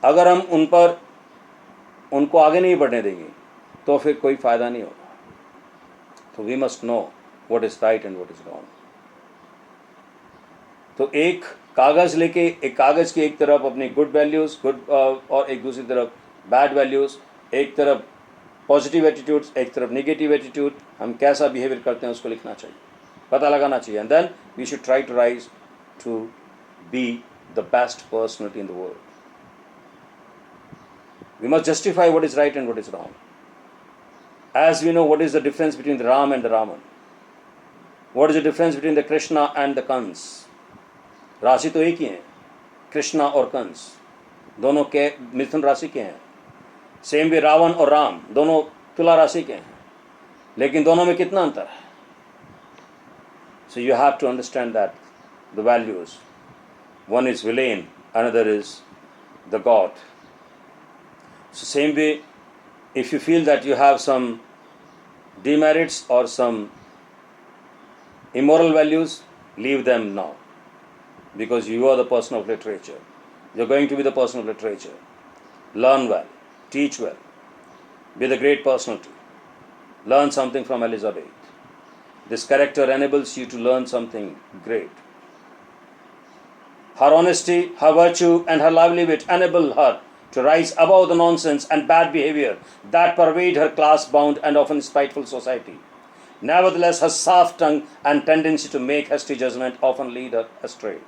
अगर हम उनको आगे नहीं बढ़ने देंगे तो फिर कोई फ़ायदा नहीं होगा. तो we must know what is right and what is wrong. तो एक कागज़ की एक तरफ अपनी गुड वैल्यूज़ और एक दूसरी तरफ बैड वैल्यूज़, एक तरफ पॉजिटिव एटीट्यूड्स, एक तरफ नेगेटिव एटीट्यूड, हम कैसा बिहेवियर करते हैं उसको लिखना चाहिए, पता लगाना चाहिए. And then we should try to rise to be the best personality in the world. We must justify what is right and what is wrong. As we know, what is the difference between the Ram and the Raman? What is the difference between the Krishna and the Kans? राशि तो एक ही है, कृष्णा और कंस दोनों के मिथुन राशि के हैं. सेम भी रावण और राम दोनों तुला राशि के हैं, लेकिन दोनों में कितना अंतर है? So you have to understand that the values. One is villain, another is the God. So same way, if you feel that you have some demerits or some immoral values, leave them now, because you are the person of literature. You're going to be the person of literature. Learn well, teach well, be the great personality. Learn something from Elizabeth. This character enables you to learn something great. Her honesty, her virtue, and her lively wit enable her to rise above the nonsense and bad behavior that pervade her class-bound and often spiteful society. Nevertheless, her soft tongue and tendency to make hasty judgment often lead her astray.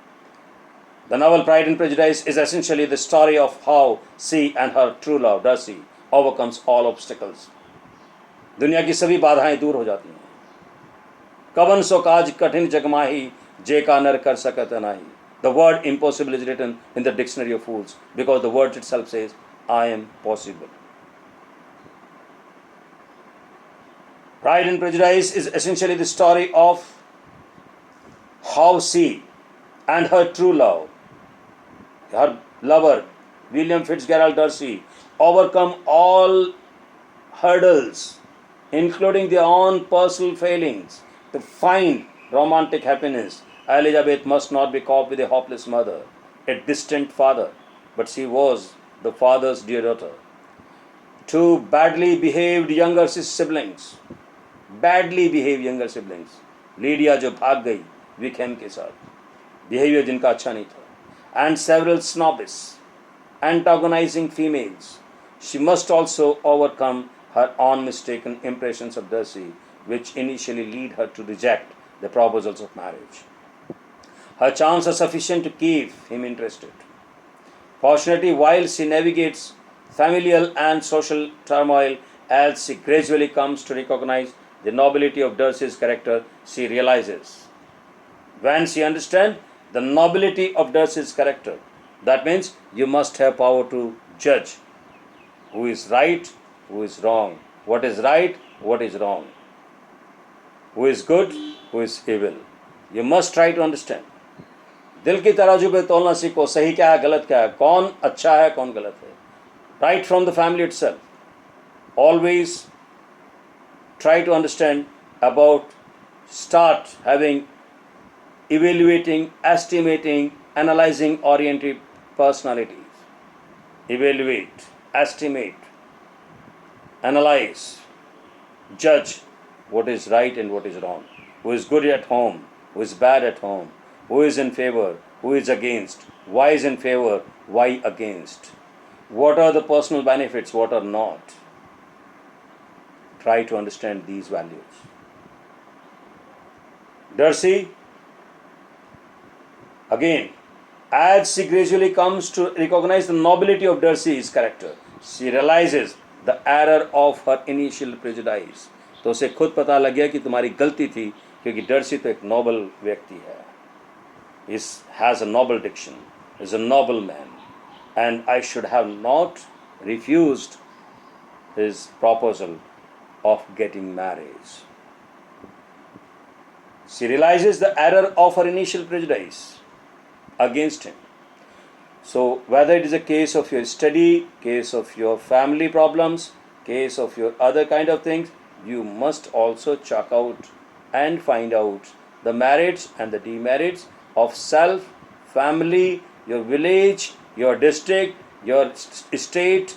The novel Pride and Prejudice is essentially the story of how she and her true love, Darcy, overcomes all obstacles. दुनिया की सभी बाधाएं दूर हो जाती हैं. कवन सो काज कठिन जगमाही, जे का नर कर सकत नाही. The word impossible is written in the dictionary of fools because the word itself says, I am possible. Pride and Prejudice is essentially the story of how she and her true love, her lover, William Fitzgerald Darcy, overcome all hurdles, including their own personal failings, to find romantic happiness. Elizabeth must not be caught with a hopeless mother, a distant father, but she was the father's dear daughter. Two badly behaved younger siblings, Lydia जो भाग गई विखेम के साथ, behaviour जिनका अच्छा नहीं था, and several snobbish, antagonizing females. She must also overcome her own mistaken impressions of Darcy, which initially lead her to reject the proposals of marriage. Her charms are sufficient to keep him interested. Fortunately, while she navigates familial and social turmoil, as she gradually comes to recognize the nobility of Darcy's character, she realizes, when she understands the nobility of Darcy's character, that means you must have power to judge who is right, who is wrong, what is right, what is wrong, who is good, who is evil. You must try to understand. दिल की तराजू पे तोलना सीखो, सही क्या है गलत क्या है, कौन अच्छा है कौन गलत है. Right from the family itself. Always try to understand about, start having evaluating, estimating, analyzing oriented personalities. Evaluate, estimate, analyze, judge what is right and what is wrong, who is good at home, who is bad at home, who is in favor, who is against, why is in favor, why against, what are the personal benefits, what are not. Try to understand these values. Darcy, again, as she gradually comes to recognize the nobility of Darcy's character, she realizes the error of her initial prejudice. तो उसे खुद पता लग गया कि तुम्हारी गलती थी, क्योंकि डर्सी तो एक नोबल व्यक्ति है. He has a noble diction, is a noble man, and I should have not refused his proposal of getting married. She realizes the error of her initial prejudice against him. So whether it is a case of your study, case of your family problems, case of your other kind of things, you must also check out and find out the merits and the demerits of self, family, your village, your district, your state,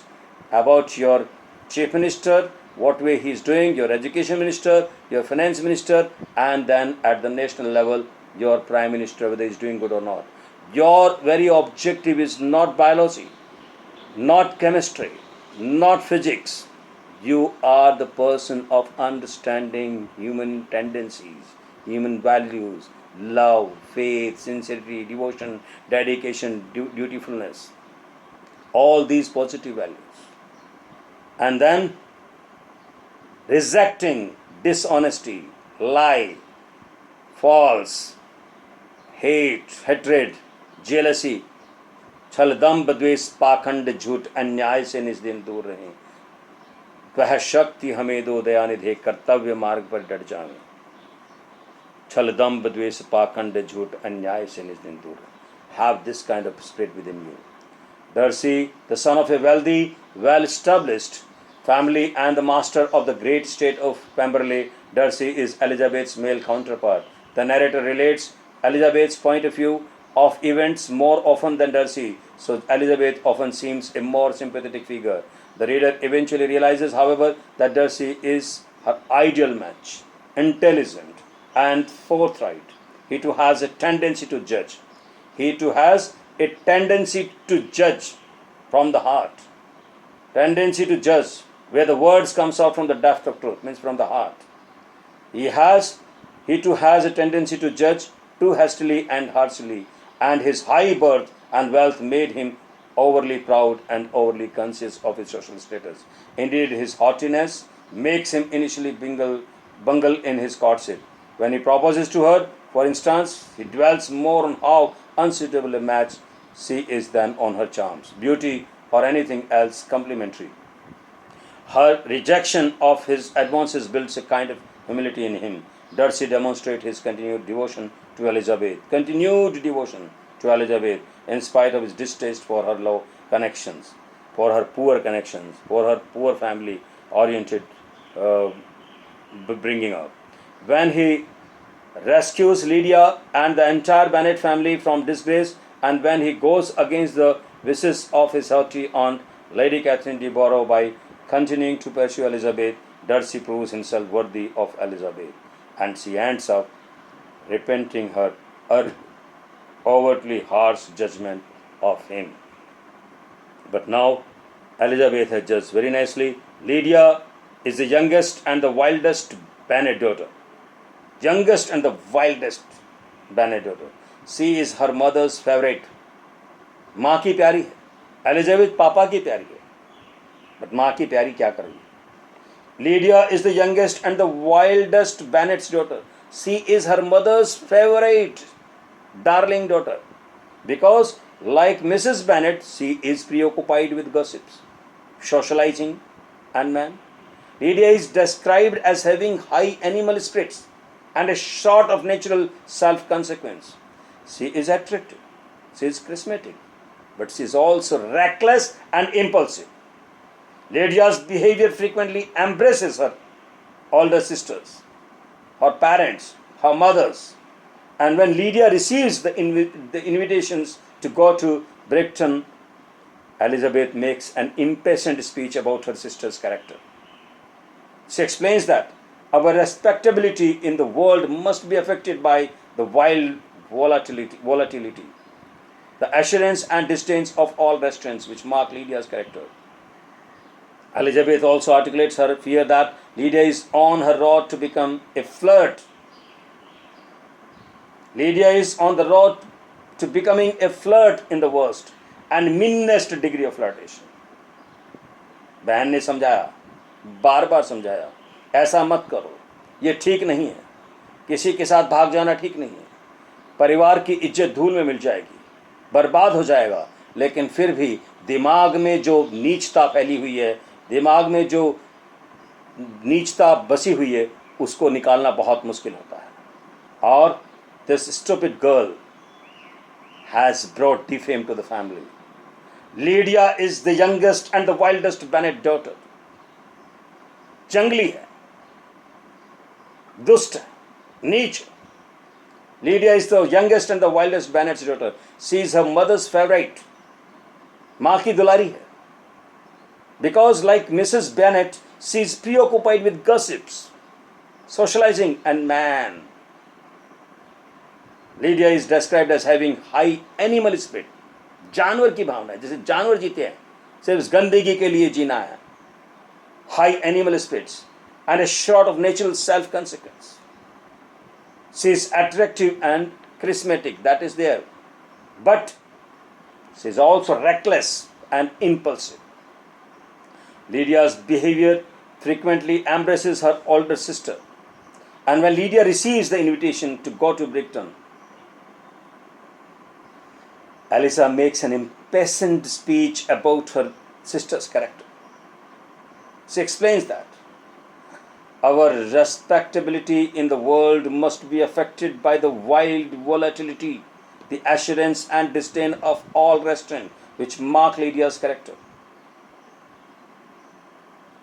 about your chief minister, what way he is doing, your education minister, your finance minister, and then at the national level, your prime minister, whether he is doing good or not. Your very objective is not biology, not chemistry, not physics. You are the person of understanding human tendencies, human values, love, faith, sincerity, devotion, dedication, dutifulness, all these positive values. And then rejecting dishonesty, lie, false, hatred, jealousy, छल दंभ द्वेष पाखंड झूठ अन्याय से निज दिन दूर रहें। वह शक्ति हमें दो दयानिधे कर्तव्य मार्ग पर डट जाएं। छल दंभ द्वेष पाखंड झूठ अन्याय से निज दिन दूर रहें। Have this kind of spirit within you. Darcy, the son of a wealthy, well-established family and the master of the great state of Pemberley, Darcy is Elizabeth's male counterpart. The narrator relates Elizabeth's point of view of events more often than Darcy, so Elizabeth often seems a more sympathetic figure. The reader eventually realizes, however, that Darcy is her ideal match, intelligent and forthright. He too has a tendency to judge. He too has a tendency to judge from the heart. Tendency to judge where the words comes out from the depth of truth, means from the heart. He too has a tendency to judge too hastily and harshly, and his high birth and wealth made him overly proud and overly conscious of his social status. Indeed, his haughtiness makes him initially bungle in his courtship. When he proposes to her, for instance, he dwells more on how unsuitable a match she is than on her charms, beauty, or anything else complimentary. Her rejection of his advances builds a kind of humility in him. Darcy demonstrates his continued devotion to Elizabeth, in spite of his distaste for her low connections, for her poor connections, for her poor family-oriented bringing up. When he rescues Lydia and the entire Bennet family from disgrace, and when he goes against the wishes of his haughty aunt, Lady Catherine de Boroughh, by continuing to pursue Elizabeth, Darcy proves himself worthy of Elizabeth, and she ends up repenting her overtly harsh judgment of him. But now Elizabeth has judged very nicely. Lydia is the youngest and the wildest Bennet daughter. Youngest and the wildest Bennet daughter. She is her mother's favorite. माँ की प्यारी है, Elizabeth पापा की प्यारी है, but माँ की प्यारी क्या करेगी? Lydia is the youngest and the wildest Bennet's daughter. She is her mother's favorite, darling daughter, because like Mrs. Bennet, she is preoccupied with gossips, socializing, and man. Lydia is described as having high animal spirits and a sort of natural self-consequence. She is attractive, she is charismatic, but she is also reckless and impulsive. Lydia's behavior frequently embraces her older sisters, her parents, her mothers. And when Lydia receives the invitations to go to Brighton, Elizabeth makes an impatient speech about her sister's character. She explains that our respectability in the world must be affected by the wild volatility, the assurance and disdain of all restraints which mark Lydia's character. Elizabeth also articulates her fear that Lydia is on her road to become a flirt. Lydia is on the road to becoming a flirt in the worst and meanest degree of flirtation. बहन ने समझाया, बार बार समझाया, ऐसा मत करो, ये ठीक नहीं है, किसी के साथ भाग जाना ठीक नहीं है, परिवार की इज्जत धूल में मिल जाएगी, बर्बाद हो जाएगा। लेकिन फिर भी दिमाग में जो नीचता फैली हुई है, दिमाग में जो नीचता बसी हुई है, उसको निकालना बहुत मुश्किल होता है। और this stupid girl has brought defame to the family. Lydia is the youngest and the wildest Bennet daughter. जंगली है, दुष्ट है, नीच। Lydia is the youngest and the wildest Bennet's daughter. She is her mother's favorite. माँ की दुलारी है. Because like Mrs. Bennet, she is preoccupied with gossips, socializing, and man. Lydia is described as having high animal spirit. जानवर की भावना है, जैसे जानवर जीते हैं, सिर्फ गंदगी के लिए जीना है. High animal spirits and a sort of natural self-consequence. She is attractive and charismatic, that is there. But she is also reckless and impulsive. Lydia's behavior frequently embraces her older sister. And when Lydia receives the invitation to go to Brighton, Eliza makes an impassioned speech about her sister's character. She explains that our respectability in the world must be affected by the wild volatility, the assurance and disdain of all restraint which mark Lydia's character.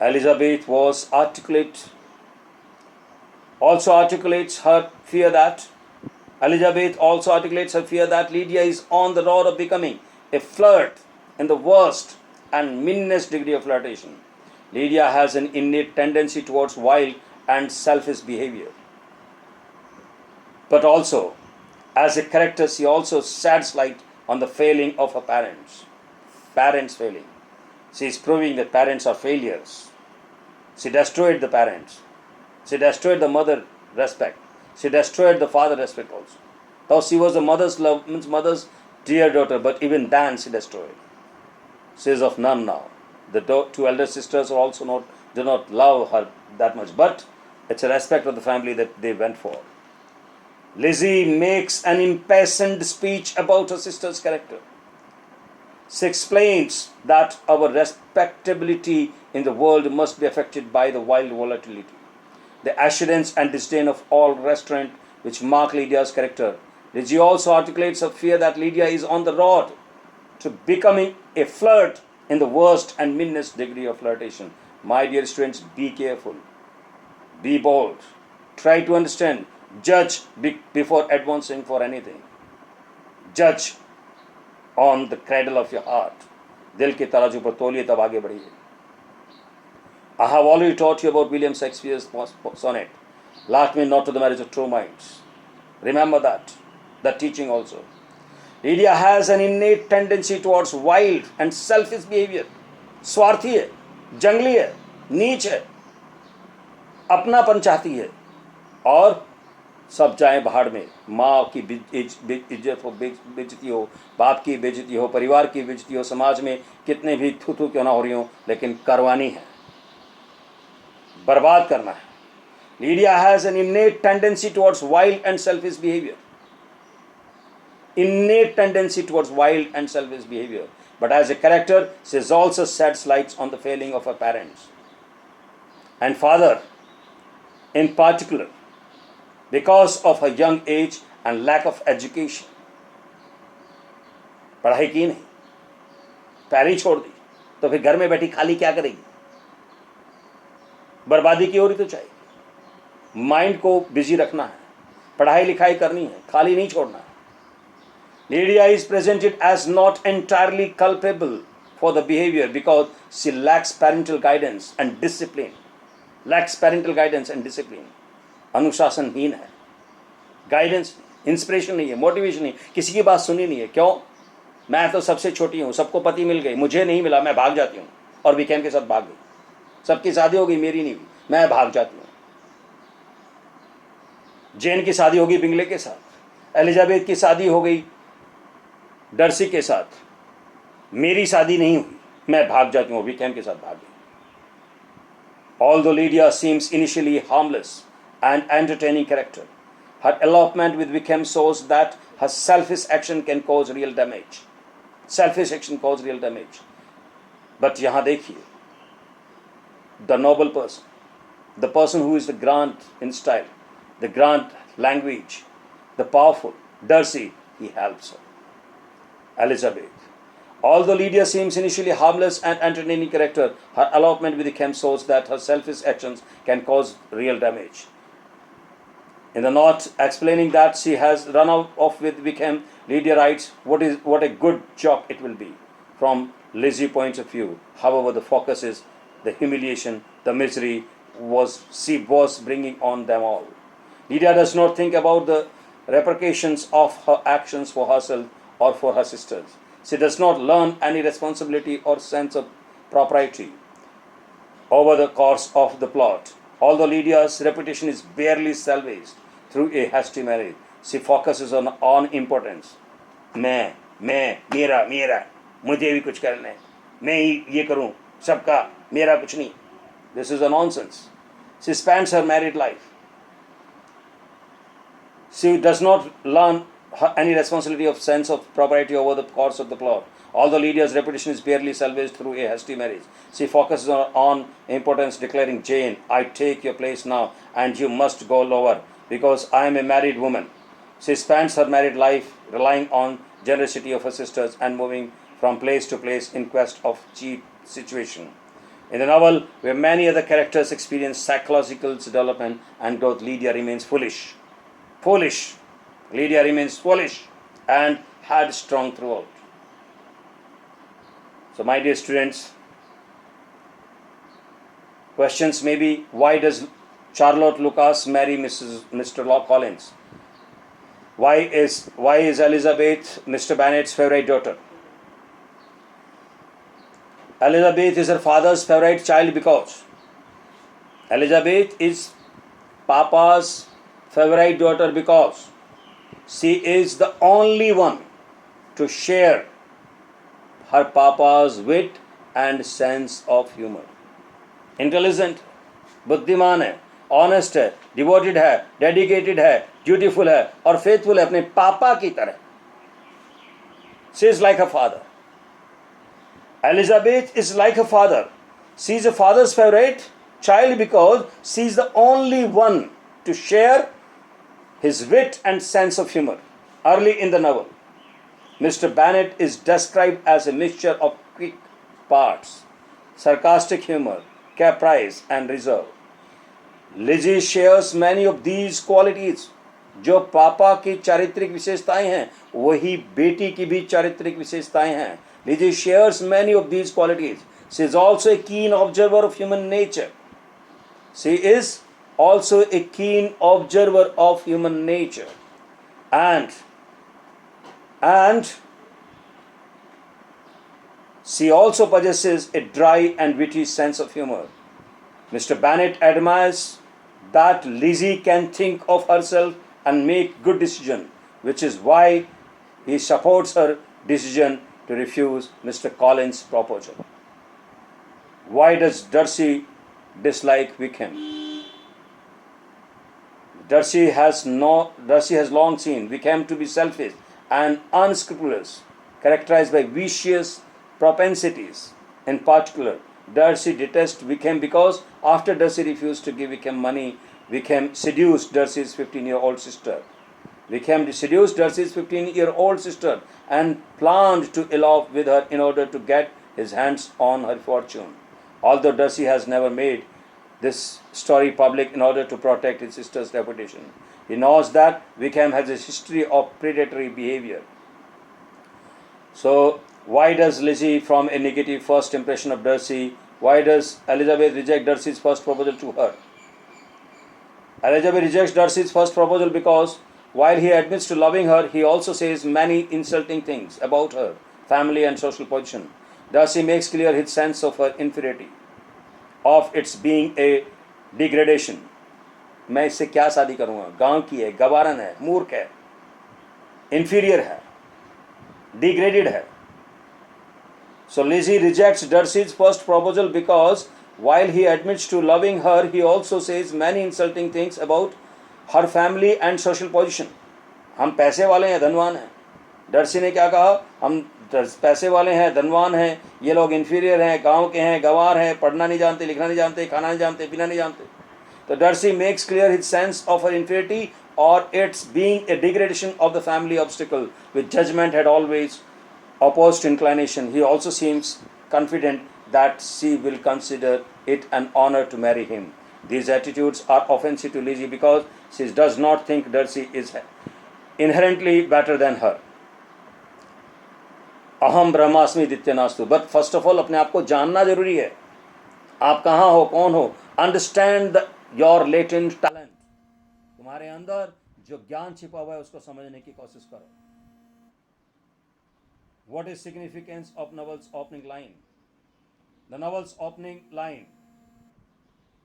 Elizabeth also articulates her fear that Lydia is on the road of becoming a flirt in the worst and meanest degree of flirtation. Lydia has an innate tendency towards wild and selfish behavior. But also, as a character, she also sheds light on the failing of her parents. Parents failing. She is proving that parents are failures. She destroyed the parents. She destroyed the mother respect. She destroyed the father respect also. Though she was the mother's love, means mother's dear daughter, but even then she destroyed. She is of none now. The two elder sisters also do not love her that much, but it's a respect of the family that they went for. Lizzie makes an impassioned speech about her sister's character. She explains that our respectability in the world must be affected by the wild volatility, the assurance and disdain of all restraint which mark Lydia's character. Lizzie also articulates her fear that Lydia is on the road to becoming a flirt in the worst and meanest degree of flirtation. My dear students, be careful, be bold, try to understand, judge before advancing for anything. Judge on the cradle of your heart. दिल के तराजू पर तौलिए तब आगे बढ़िए. I have already taught you about William Shakespeare's sonnet, Last Me Not to the Marriage of True Minds. Remember that teaching also. Lydia has an innate tendency towards wild and selfish behavior. स्वार्थी है, जंगली है, नीच है, अपनापन चाहती है, और सब जाए भाड़ में. माँ की इज्जत हो, बेइज्जती हो, बाप की बेइज्जती हो, परिवार की बेइज्जती हो, समाज में कितने भी थू क्यों ना हो रही हो, लेकिन करवानी है, बर्बाद करना है. Lydia has an innate tendency towards wild and selfish behavior. Innate tendency towards wild and selfish behavior. But as a character, she also sheds lights on the failing of her parents and father in particular, because of her young age and lack of education. पढ़ाई की नहीं, पैरी छोड़ दी, तो फिर घर में बैठी खाली क्या करेगी? बर्बादी की ओर ही तो चाहिए. माइंड को बिजी रखना है, पढ़ाई लिखाई करनी है, खाली नहीं छोड़ना है. Lydia is presented as not entirely culpable for the behavior because she lacks parental guidance and discipline. अनुशासनहीन है, गाइडेंस, इंस्पिरेशन नहीं है, मोटिवेशन नहीं, किसी की बात सुनी नहीं है. क्यों? मैं तो सबसे छोटी हूँ, सबको पति मिल गई, मुझे नहीं मिला, मैं भाग जाती हूँ. और विकेम के साथ भाग गई. सबकी शादी हो गई, मेरी नहीं हुई, मैं भाग जाती हूँ. जेन की शादी होगी बिंगले के साथ, एलिजाबेथ की शादी हो गई डर्सी के साथ, मेरी शादी नहीं हुई, मैं भाग जाती हूँ. विकेम के साथ भाग गई. Although Lydia seems initially harmless and entertaining character, her elopement with Wickham shows that her selfish action can cause real damage. But यहाँ देखिए, the noble person, the person who is the grand in style, the grand language, the powerful, Darcy, he helps her. Elizabeth. Although Lydia seems initially harmless and entertaining character, her elopement with Wickham shows that her selfish actions can cause real damage. In the note explaining that she has run off with Wickham, Lydia writes, what a good joke it will be. From Lizzie's point of view. However, the focus is the humiliation, the misery she was bringing on them all. Lydia does not think about the repercussions of her actions for herself or for her sisters. She does not learn any responsibility or sense of propriety over the course of the plot. Although Lydia's reputation is barely salvaged through a hasty marriage, she focuses on importance. मेरा मुझे भी कुछ करना है, मैं ही ये करूं, सबका, मेरा कुछ नहीं. This is a nonsense. She spends her married life. She does not learn any responsibility of sense of propriety over the course of the plot. Although Lydia's reputation is barely salvaged through a hasty marriage, she focuses on importance, declaring, Jane, I take your place now, and you must go lower, because I am a married woman. She spends her married life relying on generosity of her sisters and moving from place to place in quest of cheap situation. In the novel, where many other characters experience psychological development and growth, Lydia remains foolish. Lydia remains foolish and headstrong throughout. So, my dear students, questions may be, why does Charlotte Lucas marry Mr. Collins? Why is Elizabeth Mr. Bennet's favorite daughter? Elizabeth is her father's favorite child because Elizabeth is Papa's favorite daughter because she is the only one to share her Papa's wit and sense of humor. Intelligent, बुद्धिमान है, honest है, devoted है, dedicated है, dutiful है और faithful है अपने पापा की तरह. She is like her father. Elizabeth is like her father. She is a father's favorite child because she is the only one to share his wit and sense of humor. Early in the novel, Mr. Bennet is described as a mixture of quick parts, sarcastic humor, caprice and reserve. Lizzie shares many of these qualities. जो पापा की चारित्रिक विशेषताएं हैं वही बेटी की भी चारित्रिक विशेषताएं हैं. Lizzie shares many of these qualities. She is also a keen observer of human nature. She is also a keen observer of human nature. And she also possesses a dry and witty sense of humor. Mr. Bennet admires that Lizzie can think of herself and make good decisions, which is why he supports her decision to refuse Mr. Collins' proposal. Why does Darcy dislike Wickham? Darcy has long seen Wickham to be selfish and unscrupulous, characterized by vicious propensities. In particular, Darcy detests Wickham because after Darcy refused to give Wickham money, Wickham seduced Darcy's 15-year-old sister. Wickham seduced Darcy's 15-year-old sister and planned to elope with her in order to get his hands on her fortune. Although Darcy has never made this story public in order to protect his sister's reputation, he knows that Wickham has a history of predatory behavior. So, why does Lizzie form a negative first impression of Darcy? Why does Elizabeth reject Darcy's first proposal to her? Elizabeth rejects Darcy's first proposal because while he admits to loving her, he also says many insulting things about her family and social position. Darcy makes clear his sense of her inferiority, of its being a degradation. मैं इससे क्या शादी करूँगा? गांव की है, गवारन है, मूर्ख है, inferior है, degraded है. So Lizzie rejects Darcy's first proposal because while he admits to loving her, he also says many insulting things about her family and social position. हम पैसे वाले हैं, धनवान हैं. डर्सी ने क्या कहा? हम पैसे वाले हैं, धनवान हैं, ये लोग इन्फीरियर हैं, गांव के हैं, गवार हैं, पढ़ना नहीं जानते, लिखना नहीं जानते, खाना नहीं जानते, पीना नहीं जानते. तो Darcy makes clear his sense of her inferiority or its being a degradation of the family obstacle, which judgment had always opposed to inclination. He also seems confident that she will consider it an honor to marry him. These attitudes are offensive to Lizzie because she does not think Darcy is inherently better than her. अहम ब्रह्मास्मि दित्यनास्तु। But first of all अपने आप को जानना जरूरी है, आप कहाँ हो, कौन हो। अंडरस्टैंड योर लेटेंट टैलेंट, तुम्हारे अंदर जो ज्ञान छिपा हुआ है उसको समझने की कोशिश करो। What is significance of novel's opening line? The novel's opening line,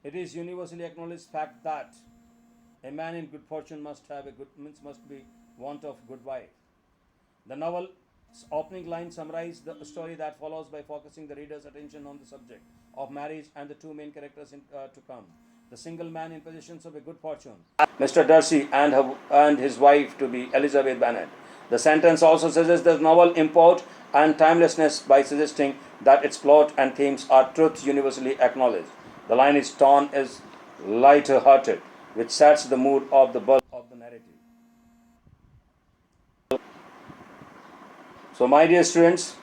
it is universally acknowledged fact that a man in good fortune must be want of good wife. The novel's opening line summarizes the story that follows by focusing the reader's attention on the subject of marriage and the two main characters to come. The single man in possession of a good fortune, Mr. Darcy, and his wife to be Elizabeth Bennet. The sentence also suggests the novel import and timelessness by suggesting that its plot and themes are truths universally acknowledged. The line is torn is lighter-hearted, which sets the mood of the bulk of the narrative. So, my dear students,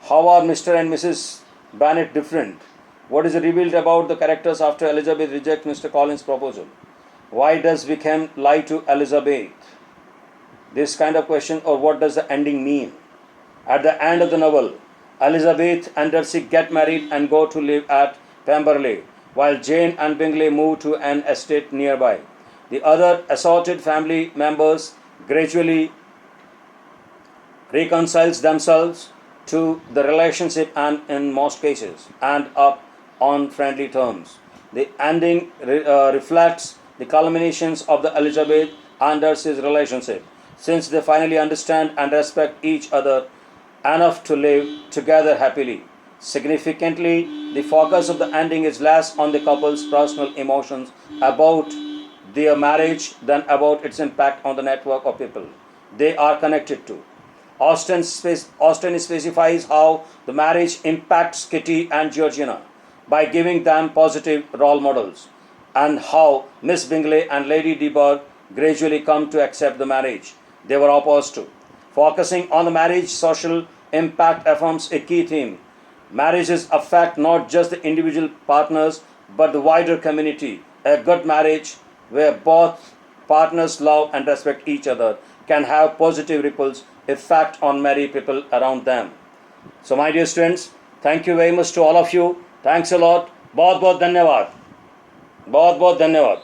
how are Mr. and Mrs. Bennet different? What is revealed about the characters after Elizabeth rejects Mr. Collins' proposal? Why does Wickham lie to Elizabeth? This kind of question, or what does the ending mean? At the end of the novel, Elizabeth and Darcy get married and go to live at Pemberley, while Jane and Bingley move to an estate nearby. The other assorted family members gradually reconciles themselves to the relationship and in most cases end up on friendly terms. The ending reflects the culminations of the Elizabeth and Darcy's relationship, since they finally understand and respect each other enough to live together happily. Significantly, the focus of the ending is less on the couple's personal emotions about their marriage than about its impact on the network of people they are connected to. Austen specifies how the marriage impacts Kitty and Georgina by giving them positive role models, and how Miss Bingley and Lady Debarg gradually come to accept the marriage they were opposed to. Focusing on the marriage social impact affirms a key theme. Marriages affect not just the individual partners but the wider community. A good marriage where both partners love and respect each other can have positive ripples effect on many people around them. So my dear students, thank you very much to all of you. Thanks a lot. बहुत बहुत धन्यवाद. बहुत बहुत धन्यवाद.